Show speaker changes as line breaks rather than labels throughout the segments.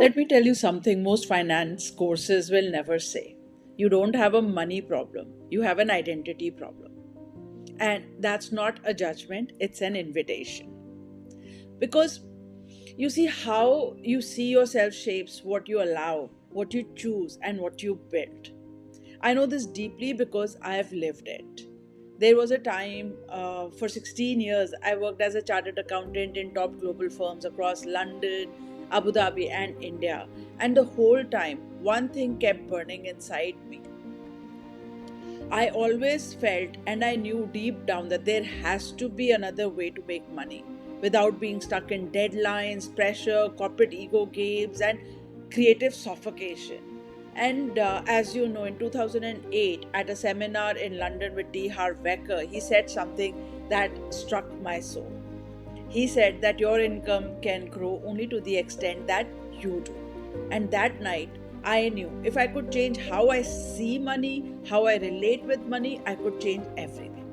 Let me tell you something most finance courses will never say. You don't have a money problem, you have an identity problem. And that's not a judgment, it's an invitation. Because you see, how you see yourself shapes what you allow, what you choose, and what you build. I know this deeply because I have lived it. There was a time for 16 years I worked as a chartered accountant in top global firms across London, Abu Dhabi, and India. And the whole time, one thing kept burning inside me. I always felt and I knew deep down that there has to be another way to make money without being stuck in deadlines, pressure, corporate ego games, and creative suffocation. And as you know, in 2008, at a seminar in London with D. Harv Eker, he said something that struck my soul. He said that your income can grow only to the extent that you do. And that night, I knew if I could change how I see money, how I relate with money, I could change everything.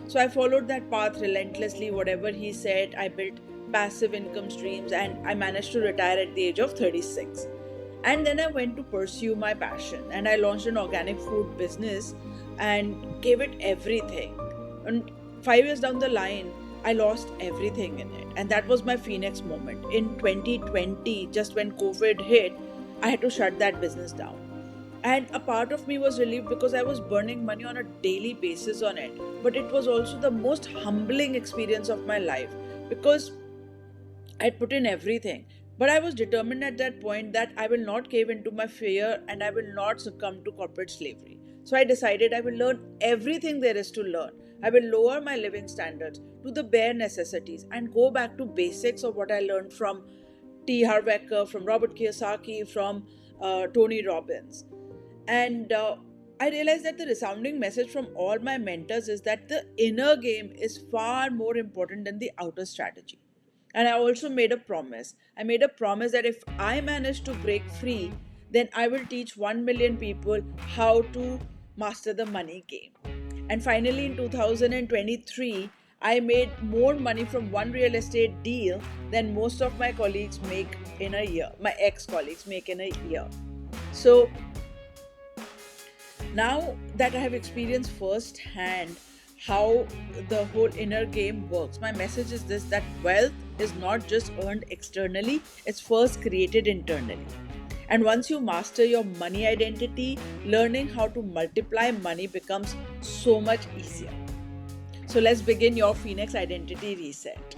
So I followed that path relentlessly. Whatever he said, I built passive income streams and I managed to retire at the age of 36. And then I went to pursue my passion and I launched an organic food business and gave it everything. And 5 years down the line, I lost everything in it. And that was my Phoenix moment. In 2020, just when COVID hit, I had to shut that business down. And a part of me was relieved because I was burning money on a daily basis on it. But it was also the most humbling experience of my life because I'd put in everything. But I was determined at that point that I will not cave into my fear and I will not succumb to corporate slavery. So I decided I will learn everything there is to learn. I will lower my living standards to the bare necessities and go back to basics of what I learned from T. Harv Eker, from Robert Kiyosaki, from Tony Robbins. And I realized that the resounding message from all my mentors is that the inner game is far more important than the outer strategy. And I also made a promise. I made a promise that if I manage to break free, then I will teach 1 million people how to master the money game. And finally, in 2023, I made more money from one real estate deal than most of my colleagues make in a year, my ex colleagues make in a year. So now that I have experienced firsthand how the whole inner game works, my message is this, that wealth is not just earned externally, it's first created internally. And once you master your money identity, learning how to multiply money becomes so much easier. So let's begin your Phoenix identity reset.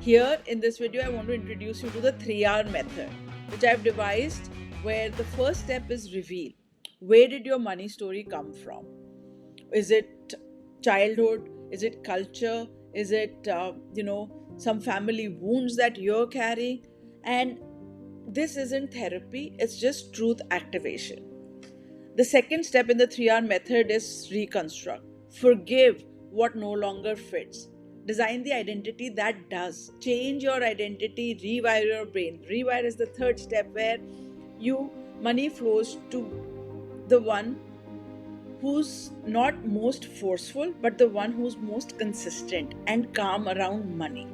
Here in this video, I want to introduce you to the 3R method, which I've devised, where the first step is reveal. Where did your money story come from? Is it childhood? Is it culture? Is it, some family wounds that you're carrying? And this isn't therapy, it's just truth activation. The second step in the 3R method is reconstruct. Forgive what no longer fits. Design the identity that does. Change your identity, rewire your brain. Rewire is the third step where you money flows to the one who's not most forceful, but the one who's most consistent and calm around money.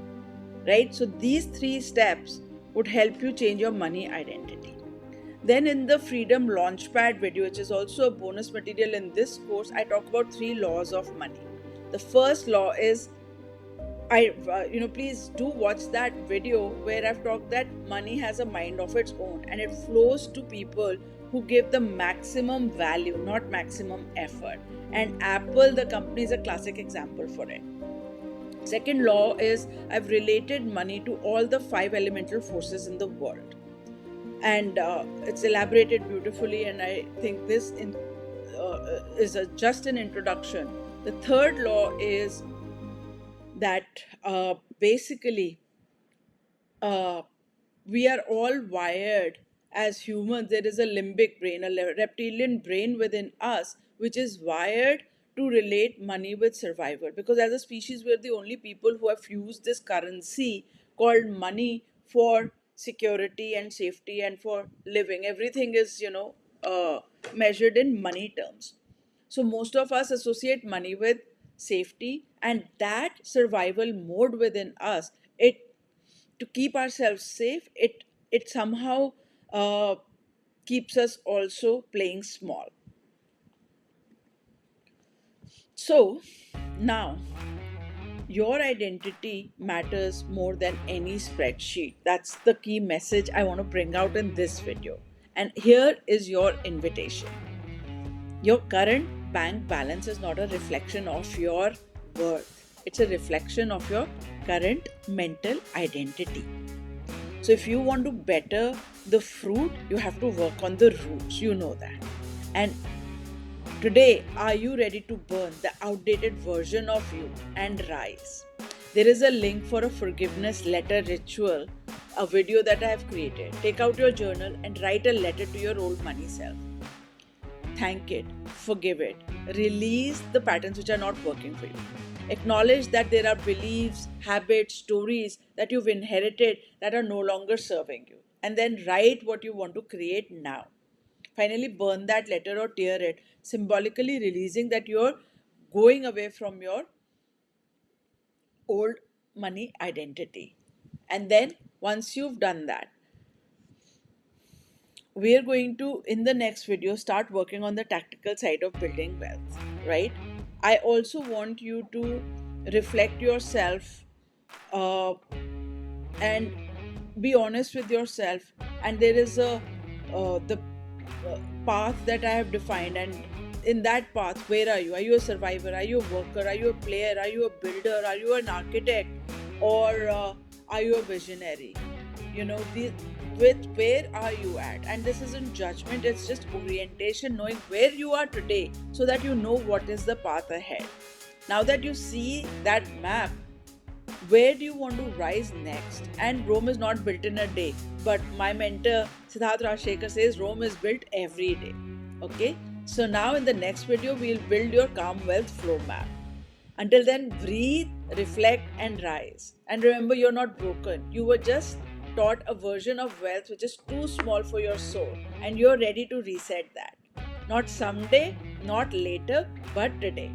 Right? So these three steps would help you change your money identity. Then in the Freedom Launchpad video, which is also a bonus material in this course, I talk about 3 laws of money. The first law is please do watch that video where I've talked that money has a mind of its own and it flows to people who give the maximum value, not maximum effort. And Apple, the company, is a classic example for it. Second law is I've related money to all the 5 elemental forces in the world. And it's elaborated beautifully, and I think this is just an introduction. The third law is that basically uh, we are all wired as humans. There is a limbic brain, a reptilian brain within us, which is wired to relate money with survival. Because as a species, we're the only people who have used this currency called money for security and safety and for living. Everything is, measured in money terms. So most of us associate money with safety, and that survival mode within us, it to keep ourselves safe, it somehow keeps us also playing small. So now your identity matters more than any spreadsheet. That's the key message I want to bring out in this video. And here is your invitation. Your current bank balance is not a reflection of your worth, it's a reflection of your current mental identity. So, if you want to better the fruit, you have to work on the roots. You know that. And today, are you ready to burn the outdated version of you and rise? There is a link for a forgiveness letter ritual, a video that I have created. Take out your journal and write a letter to your old money self. Thank it, forgive it, release the patterns which are not working for you. Acknowledge that there are beliefs, habits, stories that you've inherited that are no longer serving you. And then write what you want to create now. Finally, burn that letter or tear it, symbolically releasing that you're going away from your old money identity. And then, once you've done that, we are going to, in the next video, start working on the tactical side of building wealth, right? I also want you to reflect yourself and be honest with yourself. And there is the path that I have defined, and in that path, where are you? Are you a survivor? Are you a worker? Are you a player? Are you a builder? Are you an architect? Or are you a visionary? You know, with where are you at? And this isn't judgment, it's just orientation, knowing where you are today so that you know what is the path ahead. Now that you see that map, where do you want to rise next? And Rome is not built in a day, but my mentor Siddharth Rajshekhar says Rome is built every day. Okay, so now in the next video we'll build your calm wealth flow map. Until then, breathe, reflect, and rise. And remember, you're not broken. You were just taught a version of wealth which is too small for your soul, and you're ready to reset that. Not someday, not later, but today.